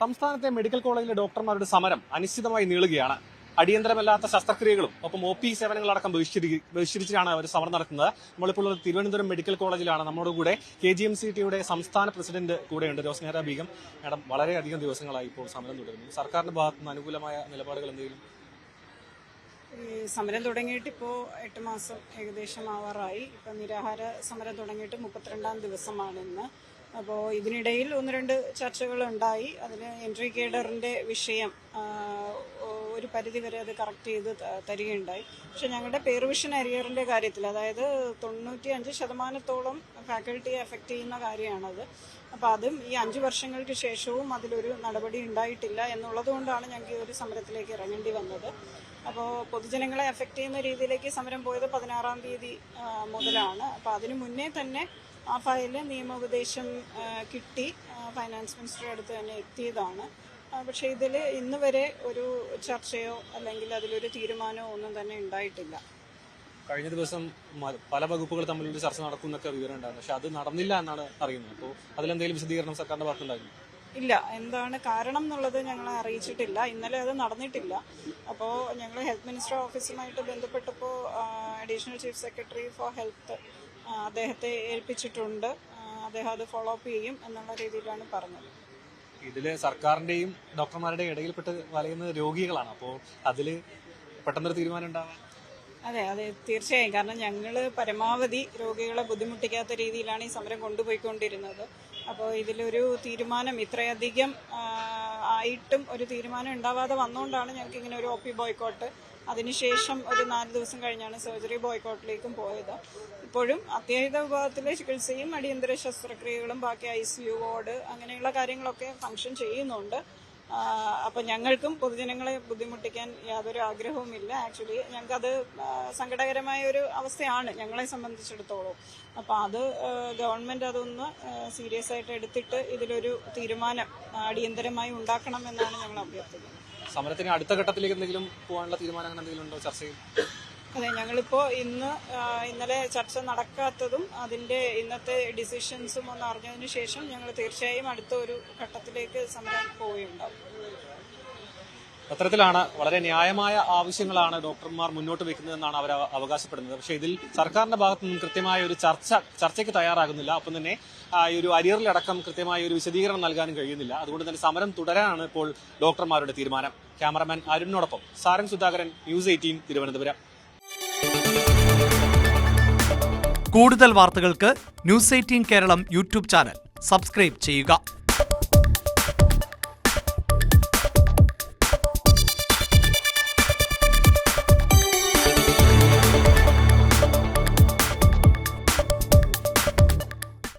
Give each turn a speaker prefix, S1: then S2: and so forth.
S1: സംസ്ഥാനത്തെ മെഡിക്കൽ കോളേജിലെ ഡോക്ടർമാരുടെ സമരം അനിശ്ചിതമായി നീളുകയാണ്. അടിയന്തരമല്ലാത്ത ശസ്ത്രക്രിയകളും ഒപ്പം OP സേവനങ്ങളടക്കം ബഹിഷ്കരിച്ചാണ് അവർ സമരം നടത്തുന്നത്. നമ്മളിപ്പോൾ തിരുവനന്തപുരം മെഡിക്കൽ കോളേജിലാണ്. നമ്മുടെ കൂടെ KGMCTയുടെ സംസ്ഥാന പ്രസിഡന്റ് കൂടെയുണ്ട്, റോസ്നേഹ ബീഗം. മാഡം, വളരെയധികം ദിവസങ്ങളായി ഇപ്പോൾ സമരം തുടരുന്നു. സർക്കാരിന്റെ ഭാഗത്ത് നിന്ന് അനുകൂലമായ നിലപാടുകൾ എന്തെങ്കിലും?
S2: സമരം തുടങ്ങിയിട്ട് ഇപ്പോൾ 8 മാസം ഏകദേശം ആവാറായി. ഇപ്പം നിരാഹാര സമരം തുടങ്ങിയിട്ട് 32ാം ദിവസമാണ് ഇന്ന്. അപ്പോൾ ഇതിനിടയിൽ 1-2 ചർച്ചകളുണ്ടായി. അതിൽ എൻട്രി കേഡറിൻ്റെ വിഷയം ഒരു പരിധി വരെ അത് കറക്റ്റ് ചെയ്ത് തരികയുണ്ടായി. പക്ഷെ ഞങ്ങളുടെ പെർവിഷൻ അരിയറിൻ്റെ കാര്യത്തിൽ, അതായത് 95% ഫാക്കൽറ്റിയെ എഫക്റ്റ് ചെയ്യുന്ന കാര്യമാണത്. അപ്പോൾ അതും ഈ 5 വർഷങ്ങൾക്ക് ശേഷവും അതിലൊരു നടപടി ഉണ്ടായിട്ടില്ല എന്നുള്ളത് കൊണ്ടാണ് ഞങ്ങൾക്ക് ഈ ഒരു സമരത്തിലേക്ക് ഇറങ്ങേണ്ടി വന്നത്. അപ്പോൾ പൊതുജനങ്ങളെ എഫക്റ്റ് ചെയ്യുന്ന രീതിയിലേക്ക് സമരം പോയത് 16-ാം തീയതി മുതലാണ്. അപ്പോൾ അതിനു മുന്നേ തന്നെ ആ ഫയല് നിയമോപദേശം കിട്ടി ഫൈനാൻസ് മിനിസ്റ്ററുടെ അടുത്ത് തന്നെ എത്തിയതാണ്. പക്ഷേ ഇതിൽ ഇന്ന് വരെ ഒരു ചർച്ചയോ അല്ലെങ്കിൽ അതിലൊരു തീരുമാനമോ ഒന്നും തന്നെ ഉണ്ടായിട്ടില്ല.
S1: കഴിഞ്ഞ ദിവസം പല വകുപ്പുകൾ തമ്മിലൊരു ചർച്ച നടക്കുന്നൊക്കെ വിവരം ഉണ്ടായിരുന്നു, പക്ഷെ അത് നടന്നില്ല എന്നാണ് അറിയുന്നത്. അപ്പോൾ അതിലെന്തെങ്കിലും വിശദീകരണം സർക്കാരിന്റെ ഭാഗത്തുണ്ടായിരുന്നു?
S2: ഇല്ല, എന്താണ് കാരണം എന്നുള്ളത് ഞങ്ങളെ അറിയിച്ചിട്ടില്ല. ഇന്നലെ അത് നടന്നിട്ടില്ല. അപ്പോൾ ഞങ്ങൾ ഹെൽത്ത് മിനിസ്റ്റർ ഓഫീസുമായിട്ട് ബന്ധപ്പെട്ടപ്പോൾ additional chief secretary for health അദ്ദേഹത്തെ ഏൽപ്പിച്ചിട്ടുണ്ട്. അദ്ദേഹം അത് ഫോളോ അപ്പ് ചെയ്യും എന്നുള്ള രീതിയിലാണ് പറഞ്ഞത്.
S1: ഇതില് സർക്കാരിന്റെയും ഡോക്ടർമാരുടെയും ഇടയിൽപ്പെട്ട് വലയുന്ന രോഗികളാണ്. അപ്പോൾ അതിൽ പെട്ടെന്നൊരു തീരുമാനം ഉണ്ടാവാം?
S2: അതെ, തീർച്ചയായും. കാരണം ഞങ്ങൾ പരമാവധി രോഗികളെ ബുദ്ധിമുട്ടിക്കാത്ത രീതിയിലാണ് ഈ സമരം കൊണ്ടുപോയിക്കൊണ്ടിരുന്നത്. അപ്പോൾ ഇതിലൊരു തീരുമാനം ഇത്രയധികം ആയിട്ടും ഒരു തീരുമാനം ഉണ്ടാവാതെ വന്നുകൊണ്ടാണ് ഞങ്ങൾക്ക് ഇങ്ങനെ ഒരു OP ബോയ്ക്കോട്ട്, അതിനുശേഷം ഒരു 4 ദിവസം കഴിഞ്ഞാണ് സർജറി ബോയ്ക്കോട്ടിലേക്കും പോയത്. ഇപ്പോഴും അത്യാഹിത വിഭാഗത്തിലെ ചികിത്സയും അടിയന്തര ശസ്ത്രക്രിയകളും ബാക്കി ICU വാർഡ് അങ്ങനെയുള്ള കാര്യങ്ങളൊക്കെ ഫംഗ്ഷൻ ചെയ്യുന്നുണ്ട്. അപ്പം ഞങ്ങൾക്കും പൊതുജനങ്ങളെ ബുദ്ധിമുട്ടിക്കാൻ യാതൊരു ആഗ്രഹവുമില്ല. ആക്ച്വലി ഞങ്ങൾക്കത് സങ്കടകരമായ ഒരു അവസ്ഥയാണ് ഞങ്ങളെ സംബന്ധിച്ചിടത്തോളം. അപ്പം അത് ഗവൺമെൻറ് അതൊന്ന് സീരിയസ് ആയിട്ട് എടുത്തിട്ട് ഇതിലൊരു തീരുമാനം അടിയന്തരമായി ഉണ്ടാക്കണം എന്നാണ് ഞങ്ങൾ അഭ്യർത്ഥിക്കുന്നത്.
S1: സമരത്തിന് അടുത്ത ഘട്ടത്തിലേക്ക് എന്തെങ്കിലും പോകാനുള്ള തീരുമാനങ്ങൾ എന്തെങ്കിലും ഉണ്ടോ ചർച്ചയിൽ?
S2: അതെ, ഞങ്ങളിപ്പോൾ ഇന്നലെ ചർച്ച നടക്കാത്തതും അതിൻ്റെ ഇന്നത്തെ ഡിസിഷൻസും ഒന്ന് അറിഞ്ഞതിന് ശേഷം ഞങ്ങൾ തീർച്ചയായും അടുത്ത ഒരു ഘട്ടത്തിലേക്ക് സമരം പോവുകയുണ്ടാവും.
S1: അത്തരത്തിലാണ് വളരെ ന്യായമായ ആവശ്യങ്ങളാണ് ഡോക്ടർമാർ മുന്നോട്ട് വെക്കുന്നതെന്നാണ് അവർ അവകാശപ്പെടുന്നത്. പക്ഷേ ഇതിൽ സർക്കാരിന്റെ ഭാഗത്തു നിന്നും കൃത്യമായ ഒരു ചർച്ചയ്ക്ക് തയ്യാറാകുന്നില്ല. ഒപ്പം തന്നെ ഈ ഒരു അരിയറിലടക്കം കൃത്യമായ ഒരു വിശദീകരണം നൽകാനും കഴിയുന്നില്ല. അതുകൊണ്ട് തന്നെ സമരം തുടരാനാണ് ഇപ്പോൾ ഡോക്ടർമാരുടെ തീരുമാനം. ക്യാമറമാൻ അരുണിനോടൊപ്പം സാരംഗ് സുധാകരൻ, ന്യൂസ് 18 തിരുവനന്തപുരം.
S3: കൂടുതൽ വാർത്തകൾക്ക് news 18 Keralam YouTube channel subscribe ചെയ്യുക.